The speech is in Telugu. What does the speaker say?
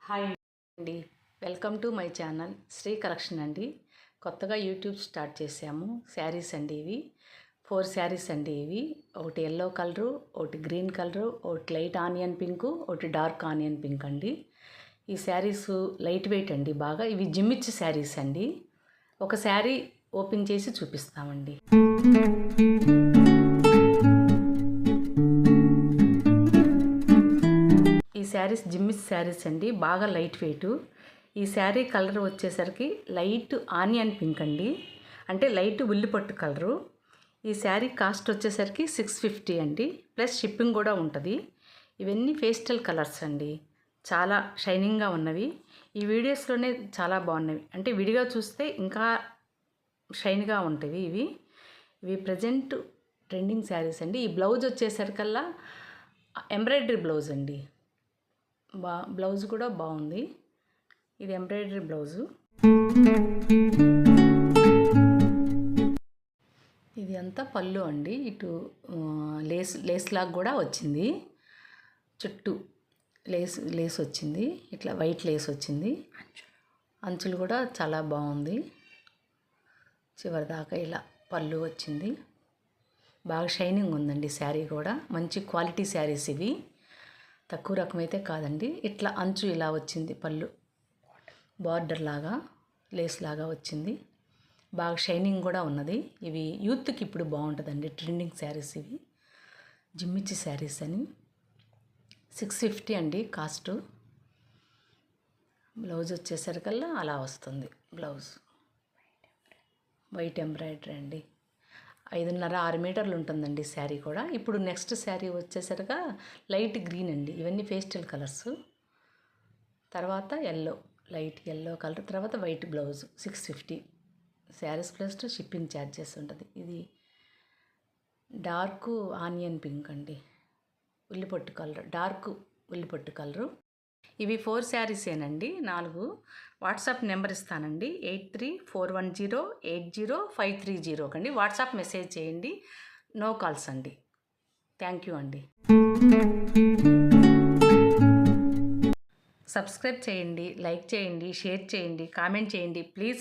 హాయ్ అండి, welcome to my channel Sri collection అండి. కొత్తగా యూట్యూబ్ స్టార్ట్ చేసాము. శారీస్ అండి ఇవి 4 శారీస్ అండి. ఇవి ఒకటి ఎల్లో కలరు, ఒకటి గ్రీన్ కలరు, ఒకటి లైట్ ఆనియన్ పింకు, ఒకటి డార్క్ ఆనియన్ పింక్ అండి. ఈ శారీస్ లైట్ వెయిట్ అండి. బాగా ఇవి జిమ్మిచ్చి శారీస్ అండి. ఒక శారీ ఓపెన్ చేసి చూపిస్తామండి. ఈ శారీస్ జిమ్మిస్ శారీస్ అండి, బాగా లైట్ వెయిట్. ఈ శారీ కలర్ వచ్చేసరికి లైట్ ఆనియన్ పింక్ అండి, అంటే లైట్ ఉల్లిపట్టు కలరు. ఈ శారీ కాస్ట్ వచ్చేసరికి 650 అండి, ప్లస్ షిప్పింగ్ కూడా ఉంటుంది. ఇవన్నీ పేస్టల్ కలర్స్ అండి, చాలా షైనింగ్గా ఉన్నవి. ఈ వీడియోస్లోనే చాలా బాగున్నవి, అంటే విడిగా చూస్తే ఇంకా షైన్గా ఉంటాయి. ఇవి ప్రజెంట్ ట్రెండింగ్ శారీస్ అండి. ఈ బ్లౌజ్ వచ్చేసరికల్లా ఎంబ్రాయిడరీ బ్లౌజ్ అండి. బ్లౌజ్ కూడా బాగుంది. ఇది ఎంబ్రాయిడరీ బ్లౌజు. ఇది అంతా పళ్ళు అండి. ఇటు లేస్ లాగా కూడా వచ్చింది, చుట్టూ లేస్ వచ్చింది, ఇట్లా వైట్ లేస్ వచ్చింది. అంచులు కూడా చాలా బాగుంది. చివరి దాకా ఇలా పళ్ళు వచ్చింది. బాగా షైనింగ్ ఉందండి శారీ కూడా. మంచి క్వాలిటీ శారీస్ ఇవి, తక్కువ రకమైతే కాదండి. ఇట్లా అంచు ఇలా వచ్చింది, పళ్ళు బార్డర్ లాగా లేస్ లాగా వచ్చింది. బాగా షైనింగ్ కూడా ఉన్నది. ఇవి యూత్కి ఇప్పుడు బాగుంటుందండి, ట్రెండింగ్ శారీస్ ఇవి. జిమ్మిచ్చి శారీస్ అని 650 అండి కాస్ట్. బ్లౌజ్ వచ్చేసరికల్లా అలా వస్తుంది. బ్లౌజ్ వైట్ ఎంబ్రాయిడరీ అండి. 5.5-6 మీటర్లు ఉంటుందండి శారీ కూడా. ఇప్పుడు నెక్స్ట్ శారీ వచ్చేసరిగా లైట్ గ్రీన్ అండి. ఇవన్నీ పేస్టల్ కలర్స్. తర్వాత ఎల్లో, లైట్ ఎల్లో కలర్, తర్వాత white blouse 650. Saris plus shipping charges ఉంటుంది. ఇది డార్క్ ఆనియన్ పింక్ అండి, ఉల్లిపొట్టు కలర్, డార్క్ ఉల్లిపొట్టు కలరు. ఇవి 4 శారీసేనండి, 4. వాట్సాప్ నెంబర్ ఇస్తానండి, 8341080530 కండి. వాట్సాప్ మెసేజ్ చేయండి, నో కాల్స్ అండి. థ్యాంక్ యూ అండి. సబ్స్క్రైబ్ చేయండి, లైక్ చేయండి, షేర్ చేయండి, కామెంట్ చేయండి ప్లీజ్.